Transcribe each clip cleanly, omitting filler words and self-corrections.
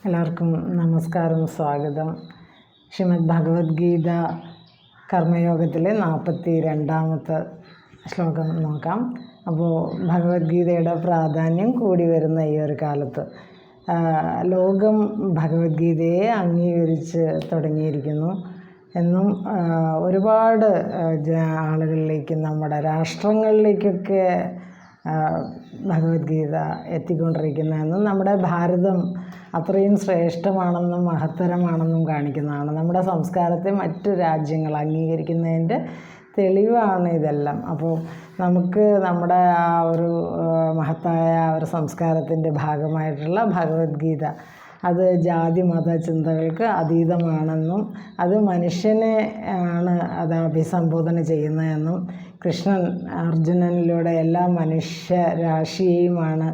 എല്ലാവർക്കും നമസ്കാരം, സ്വാഗതം. ശ്രീമദ് ഭഗവത്ഗീത കർമ്മയോഗത്തിലെ 42ാമത്തെ ശ്ലോകം നോക്കാം. അപ്പോൾ ഭഗവത്ഗീതയുടെ പ്രാധാന്യം കൂടി വരുന്ന ഈ ഒരു കാലത്ത് ലോകം ഭഗവത്ഗീതയെ അംഗീകരിച്ച് തുടങ്ങിയിരിക്കുന്നു എന്നും ഒരുപാട് ആളുകളിലേക്ക്, നമ്മുടെ രാഷ്ട്രങ്ങളിലേക്കൊക്കെ ഭഗവത്ഗീത എത്തിക്കൊണ്ടിരിക്കുന്നതെന്നും നമ്മുടെ ഭാരതം അത്രയും ശ്രേഷ്ഠമാണെന്നും മഹത്തരമാണെന്നും കാണിക്കുന്നതാണ്. നമ്മുടെ സംസ്കാരത്തെ മറ്റ് രാജ്യങ്ങൾ അംഗീകരിക്കുന്നതിൻ്റെ തെളിവാണ് ഇതെല്ലാം. അപ്പോൾ നമുക്ക് നമ്മുടെ ആ ഒരു മഹത്തായ ഒരു സംസ്കാരത്തിൻ്റെ ഭാഗമായിട്ടുള്ള ഭഗവത്ഗീത അത് ജാതി മത ചിന്തകൾക്ക് അതീതമാണെന്നും അത് മനുഷ്യനെ ആണ് അത് അഭിസംബോധന ചെയ്യുന്നതെന്നും കൃഷ്ണൻ അർജുനനിലൂടെ എല്ലാ മനുഷ്യരാശിയെയുമാണ്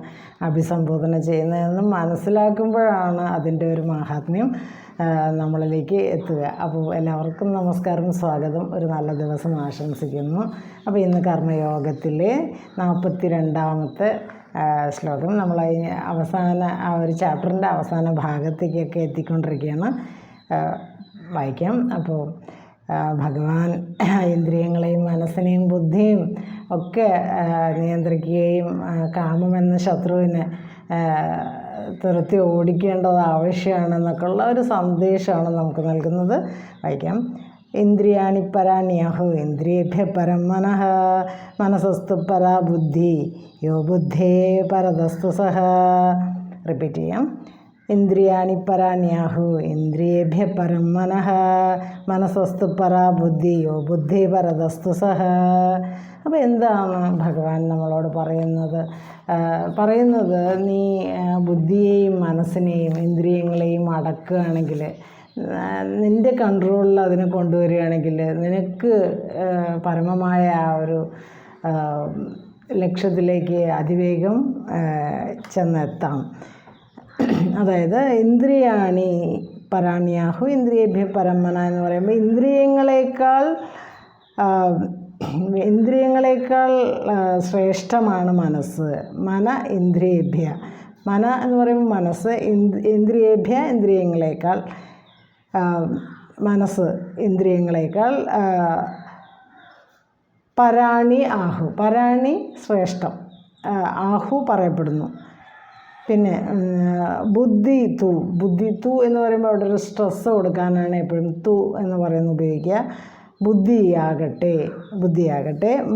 അഭിസംബോധന ചെയ്യുന്നതെന്നും മനസ്സിലാക്കുമ്പോഴാണ് അതിൻ്റെ ഒരു മാഹാത്മ്യം നമ്മളിലേക്ക് എത്തുക. അപ്പോൾ എല്ലാവർക്കും നമസ്കാരം, സ്വാഗതം. ഒരു നല്ല ദിവസം ആശംസിക്കുന്നു. അപ്പോൾ ഇന്ന് കർമ്മയോഗത്തിലെ 42ാമത്തെ ശ്ലോകം നമ്മൾ അവസാന ആ ഒരു ചാപ്റ്ററിൻ്റെ അവസാന ഭാഗത്തേക്കൊക്കെ എത്തിക്കൊണ്ടിരിക്കുകയാണ്. വായിക്കാം. അപ്പോൾ ഭഗവാൻ ഇന്ദ്രിയങ്ങളെയും മനസ്സിനെയും ബുദ്ധിയും ഒക്കെ നിയന്ത്രിക്കുകയും കാമമെന്ന ശത്രുവിനെ തുരത്തി ഓടിക്കേണ്ടത് ആവശ്യമാണെന്നൊക്കെയുള്ള ഒരു സന്ദേശമാണ് നമുക്ക് നൽകുന്നത്. വായിക്കാം. ഇന്ദ്രിയാണി പരാണ്യഹു ഇന്ദ്രിയേഭ്യ പരം മനഃ മനസ്സസ്തു പരാ ബുദ്ധി യോ ബുദ്ധേ പരതസ്തു സഹ. റിപ്പീറ്റ് ചെയ്യാം. ഇന്ദ്രിയാണി പരാണ്യാഹു ഇന്ദ്രിയേഭ്യ പരം മനഃ മനസ്സസ്തു പരാ ബുദ്ധി യോ ബുദ്ധി പരതസ്തു സഹ. അപ്പോൾ എന്താണ് ഭഗവാൻ നമ്മളോട് പറയുന്നത്? നീ ബുദ്ധിയെയും മനസ്സിനെയും ഇന്ദ്രിയങ്ങളെയും അടക്കുകയാണെങ്കിൽ, നിൻ്റെ കൺട്രോളിൽ അതിനെ കൊണ്ടുവരികയാണെങ്കിൽ നിനക്ക് പരമമായ ആ ഒരു ലക്ഷ്യത്തിലേക്ക് അതിവേഗം ചെന്നെത്താം. അതായത് ഇന്ദ്രിയാണി പരാണ്യാഹു ഇന്ദ്രിയേഭ്യ പരമന എന്ന് പറയുമ്പോൾ ഇന്ദ്രിയങ്ങളെക്കാൾ ശ്രേഷ്ഠമാണ് മനസ്സ്. ഇന്ദ്രിയേഭ്യ മന എന്ന് പറയുമ്പോൾ മനസ്സ്, ഇന്ദ്രിയേഭ്യ ഇന്ദ്രിയങ്ങളെക്കാൾ, മനസ്സ് ഇന്ദ്രിയങ്ങളെക്കാൾ പരാണി ആഹു, പരാണി ശ്രേഷ്ഠം, ആഹു പറയപ്പെടുന്നു. പിന്നെ ബുദ്ധി തു എന്ന് പറയുമ്പോൾ അവിടെ ഒരു സ്ട്രെസ് കൊടുക്കാനാണ് എപ്പോഴും തു എന്ന് പറയുന്നത് ഉപയോഗിക്കുക. ബുദ്ധിയാകട്ടെ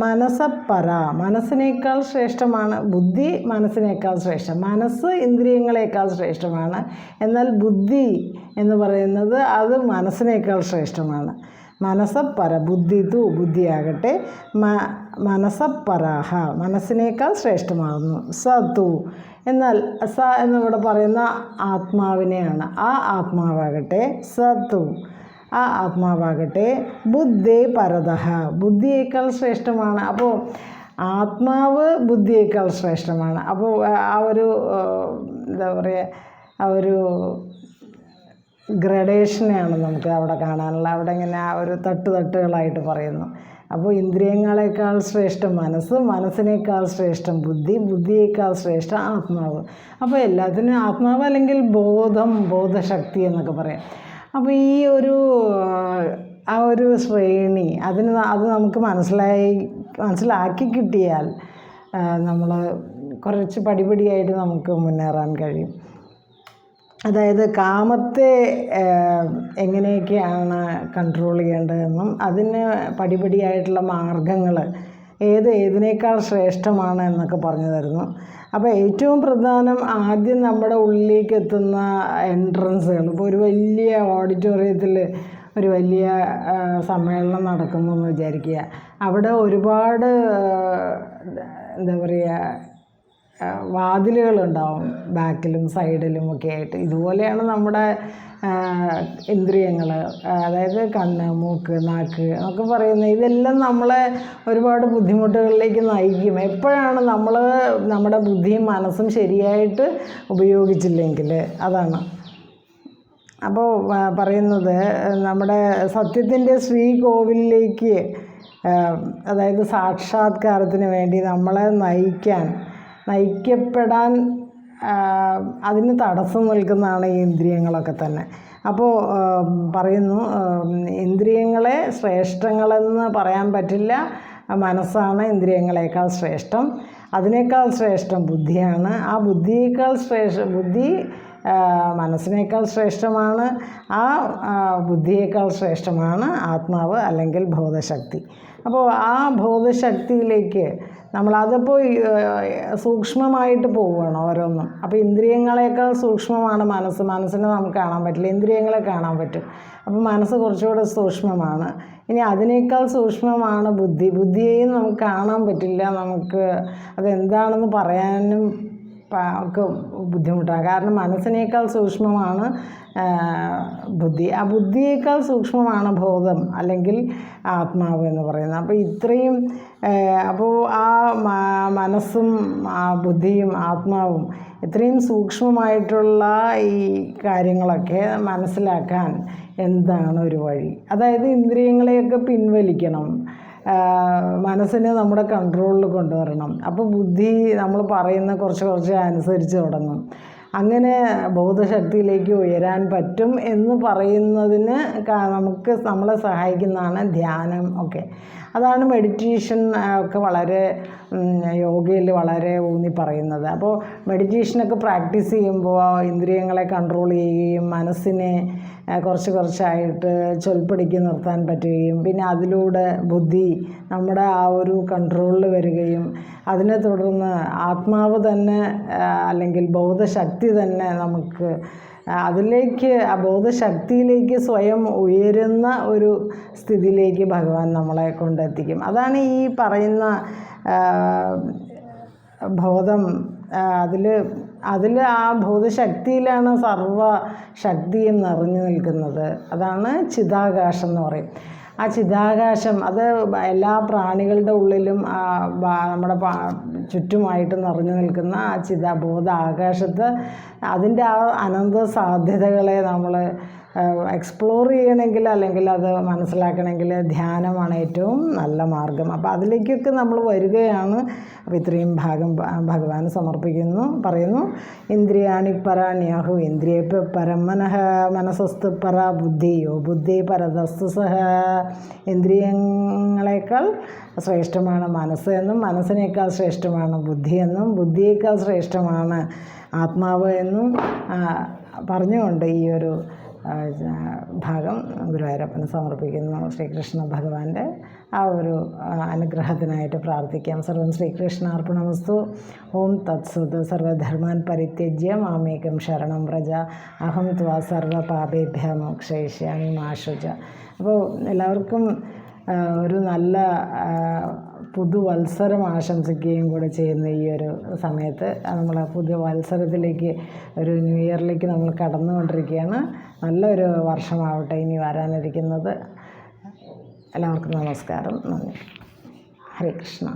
മനസ്സപ്പറ, മനസ്സിനേക്കാൾ ശ്രേഷ്ഠമാണ്. ബുദ്ധി മനസ്സിനേക്കാൾ ശ്രേഷ്ഠം, മനസ്സ് ഇന്ദ്രിയങ്ങളെക്കാൾ ശ്രേഷ്ഠമാണ്. എന്നാൽ ബുദ്ധി എന്ന് പറയുന്നത് അത് മനസ്സിനേക്കാൾ ശ്രേഷ്ഠമാണ്. മനസ്സപ്പര ബുദ്ധിയാകട്ടെ മനസ്സപ്പരാഹ, മനസ്സിനേക്കാൾ ശ്രേഷ്ഠമാകുന്നു. സതു, എന്നാൽ സ എന്നിവിടെ പറയുന്ന ആത്മാവിനെയാണ്. ആ ആത്മാവാകട്ടെ സതു, ആ ആത്മാവാകട്ടെ ബുദ്ധി പരതഃ, ബുദ്ധിയേക്കാൾ ശ്രേഷ്ഠമാണ്. അപ്പോൾ ആത്മാവ് ബുദ്ധിയേക്കാൾ ശ്രേഷ്ഠമാണ്. അപ്പോൾ ആ ഒരു എന്താ പറയുക, ആ ഒരു ഗ്രഡേഷനെയാണ് നമുക്ക് അവിടെ കാണാനുള്ള. അവിടെ ഇങ്ങനെ ആ ഒരു തട്ടുകളായിട്ട് പറയുന്നു. അപ്പോൾ ഇന്ദ്രിയങ്ങളെക്കാൾ ശ്രേഷ്ഠം മനസ്സ്, മനസ്സിനേക്കാൾ ശ്രേഷ്ഠം ബുദ്ധിയേക്കാൾ ശ്രേഷ്ഠം ആത്മാവ്. അപ്പോൾ എല്ലാത്തിനും ആത്മാവ് അല്ലെങ്കിൽ ബോധശക്തി എന്നൊക്കെ പറയാം. അപ്പോൾ ഈ ആ ഒരു ശ്രേണി അത് നമുക്ക് മനസ്സിലാക്കി കിട്ടിയാൽ നമ്മൾ കുറച്ച് പടിപടിയായിട്ട് നമുക്ക് മുന്നേറാൻ കഴിയും. അതായത് കാമത്തെ എങ്ങനെയൊക്കെയാണ് കൺട്രോൾ ചെയ്യേണ്ടതെന്നും അതിന് പടിപടിയായിട്ടുള്ള മാർഗങ്ങൾ ഏതിനേക്കാൾ ശ്രേഷ്ഠമാണ് എന്നൊക്കെ പറഞ്ഞു തരുന്നു. അപ്പോൾ ഏറ്റവും പ്രധാനം ആദ്യം നമ്മുടെ ഉള്ളിലേക്ക് എത്തുന്ന എൻട്രൻസുകൾ. ഇപ്പോൾ ഒരു വലിയ ഓഡിറ്റോറിയത്തിൽ ഒരു വലിയ സമ്മേളനം നടക്കുന്നു എന്ന് വിചാരിക്കുക. അവിടെ ഒരുപാട് എന്താ പറയുക, വാതിലുകളുണ്ടാവും ബാക്കിലും സൈഡിലും ഒക്കെ ആയിട്ട്. ഇതുപോലെയാണ് നമ്മുടെ ഇന്ദ്രിയങ്ങൾ, അതായത് കണ്ണ്, മൂക്ക്, നാക്ക് എന്നൊക്കെ പറയുന്നത്. ഇതെല്ലാം നമ്മളെ ഒരുപാട് ബുദ്ധിമുട്ടുകളിലേക്ക് നയിക്കും. എപ്പോഴാണ് നമ്മുടെ ബുദ്ധിയും മനസ്സും ശരിയായിട്ട് ഉപയോഗിച്ചില്ലെങ്കിൽ, അതാണ്. അപ്പോൾ പറയുന്നത് നമ്മുടെ സത്യത്തിൻ്റെ ശ്രീകോവിലേക്ക്, അതായത് സാക്ഷാത്കാരത്തിന് വേണ്ടി നമ്മളെ നയിക്കപ്പെടാൻ അതിന് തടസ്സം നിൽക്കുന്നതാണ് ഈ ഇന്ദ്രിയങ്ങളൊക്കെ തന്നെ. അപ്പോൾ പറയുന്നു, ഇന്ദ്രിയങ്ങളെ ശ്രേഷ്ഠങ്ങളെന്ന് പറയാൻ പറ്റില്ല. മനസ്സാണ് ഇന്ദ്രിയങ്ങളെക്കാൾ ശ്രേഷ്ഠം. അതിനേക്കാൾ ശ്രേഷ്ഠം ബുദ്ധിയാണ്. ആ ബുദ്ധിയേക്കാൾ ബുദ്ധി മനസ്സിനേക്കാൾ ശ്രേഷ്ഠമാണ്. ആ ബുദ്ധിയേക്കാൾ ശ്രേഷ്ഠമാണ് ആത്മാവ് അല്ലെങ്കിൽ ബോധശക്തി. അപ്പോൾ ആ ബോധശക്തിയിലേക്ക് നമ്മളതിപ്പോൾ സൂക്ഷ്മമായിട്ട് പോവുകയാണ് ഓരോന്നും. അപ്പോൾ ഇന്ദ്രിയങ്ങളെക്കാൾ സൂക്ഷ്മമാണ് മനസ്സ്. മനസ്സിനെ നമുക്ക് കാണാൻ പറ്റില്ല, ഇന്ദ്രിയങ്ങളെ കാണാൻ പറ്റും. അപ്പോൾ മനസ്സ് കുറച്ചുകൂടെ സൂക്ഷ്മമാണ്. ഇനി അതിനേക്കാൾ സൂക്ഷ്മമാണ് ബുദ്ധി. ബുദ്ധിയെയും നമുക്ക് കാണാൻ പറ്റില്ല, നമുക്ക് അതെന്താണെന്ന് പറയാനും ഒക്കെ ബുദ്ധിമുട്ടാണ്. കാരണം മനസ്സിനേക്കാൾ സൂക്ഷ്മമാണ് ബുദ്ധി. ആ ബുദ്ധിയേക്കാൾ സൂക്ഷ്മമാണ് ബോധം അല്ലെങ്കിൽ ആത്മാവ് എന്ന് പറയുന്നത്. അപ്പോൾ ഇത്രയും അപ്പോൾ ആ മനസ്സും ആ ബുദ്ധിയും ആത്മാവും ഇത്രയും സൂക്ഷ്മമായിട്ടുള്ള ഈ കാര്യങ്ങളൊക്കെ മനസ്സിലാക്കാൻ എന്താണ് ഒരു വഴി? അതായത് ഇന്ദ്രിയങ്ങളെയൊക്കെ പിൻവലിക്കണം, മനസ്സിനെ നമ്മുടെ കൺട്രോളിൽ കൊണ്ടുവരണം. അപ്പോൾ ബുദ്ധി നമ്മൾ പറയുന്ന കുറച്ച് അനുസരിച്ച് തുടങ്ങും. അങ്ങനെ ബോധശക്തിയിലേക്ക് ഉയരാൻ പറ്റും എന്ന് പറയുന്നതിന് നമ്മളെ സഹായിക്കുന്നതാണ് ധ്യാനം ഒക്കെ. അതാണ് മെഡിറ്റേഷൻ ഒക്കെ വളരെ യോഗയിൽ വളരെ ഊന്നി പറയുന്നത്. അപ്പോൾ മെഡിറ്റേഷനൊക്കെ പ്രാക്ടീസ് ചെയ്യുമ്പോൾ ഇന്ദ്രിയങ്ങളെ കൺട്രോൾ ചെയ്യുകയും മനസ്സിനെ കുറച്ചായിട്ട് ചൊൽപ്പടിക്ക് നിർത്താൻ പറ്റുകയും പിന്നെ അതിലൂടെ ബുദ്ധി നമ്മുടെ ആ ഒരു കൺട്രോളിൽ വരികയും അതിനെ തുടർന്ന് ആത്മാവ് തന്നെ അല്ലെങ്കിൽ ബോധശക്തി തന്നെ നമുക്ക് അതിലേക്ക് ആ ബോധശക്തിയിലേക്ക് സ്വയം ഉയരുന്ന ഒരു സ്ഥിതിയിലേക്ക് ഭഗവാൻ നമ്മളെ കൊണ്ടെത്തിക്കും. അതാണ് ഈ പറയുന്ന ബോധം. അതിൽ ആ ബോധശക്തിയിലാണ് സർവശക്തിയും നിറഞ്ഞു നിൽക്കുന്നത്. അതാണ് ചിതാകാശം എന്ന് പറയും. ആ ചിതാകാശം അത് എല്ലാ പ്രാണികളുടെ ഉള്ളിലും നമ്മുടെ ചുറ്റുമായിട്ട് നിറഞ്ഞു നിൽക്കുന്ന ആ ബോധ ആകാശത്ത് അതിൻ്റെ ആ അനന്ത സാധ്യതകളെ നമ്മൾ എക്സ്പ്ലോർ ചെയ്യണമെങ്കിൽ അല്ലെങ്കിൽ അത് മനസ്സിലാക്കണമെങ്കിൽ ധ്യാനമാണ് ഏറ്റവും നല്ല മാർഗം. അപ്പോൾ അതിലേക്കൊക്കെ നമ്മൾ വരികയാണ്. അപ്പോൾ ഇത്രയും ഭാഗം ഭഗവാന് സമർപ്പിക്കുന്നു. പറയുന്നു, ഇന്ദ്രിയാണി പരാണ്യാഹു ഇന്ദ്രിയേഭ്യ പരം മനഃ മനസ്സസ്തു പര ബുദ്ധിയോ ബുദ്ധി പരതസ്തു സഹ. ഇന്ദ്രിയങ്ങളെക്കാൾ ശ്രേഷ്ഠമാണ് മനസ്സ് എന്നും മനസ്സിനേക്കാൾ ശ്രേഷ്ഠമാണ് ബുദ്ധിയെന്നും ബുദ്ധിയേക്കാൾ ശ്രേഷ്ഠമാണ് ആത്മാവ് എന്നും പറഞ്ഞുകൊണ്ട് ഈ ഒരു ഭാഗം ഗുരുവായൂരപ്പന് സമർപ്പിക്കുന്നു. ശ്രീകൃഷ്ണ ഭഗവാന്റെ ആ ഒരു അനുഗ്രഹത്തിനായിട്ട് പ്രാർത്ഥിക്കാം. സർവം ശ്രീകൃഷ്ണാർപ്പണമസ്തു. ഓം തത്സത്. സർവധർമാൻ പരിത്യജ്യ മാമേകം ശരണം വ്രജ അഹം ത്വാ സർവപാപേഭ്യ മോക്ഷയിഷ്യാമി മാ ശുച. അപ്പോൾ എല്ലാവർക്കും ഒരു നല്ല പുതുവത്സരം ആശംസിക്കുകയും കൂടെ ചെയ്യുന്ന ഈ ഒരു സമയത്ത് നമ്മൾ പുതിയ വത്സരത്തിലേക്ക് ഒരു ന്യൂ ഇയറിലേക്ക് നമ്മൾ കടന്നുകൊണ്ടിരിക്കുകയാണ്. നല്ലൊരു വർഷമാവട്ടെ ഇനി വരാനിരിക്കുന്നത്. എല്ലാവർക്കും നമസ്കാരം. നന്ദി. ഹരേ കൃഷ്ണ.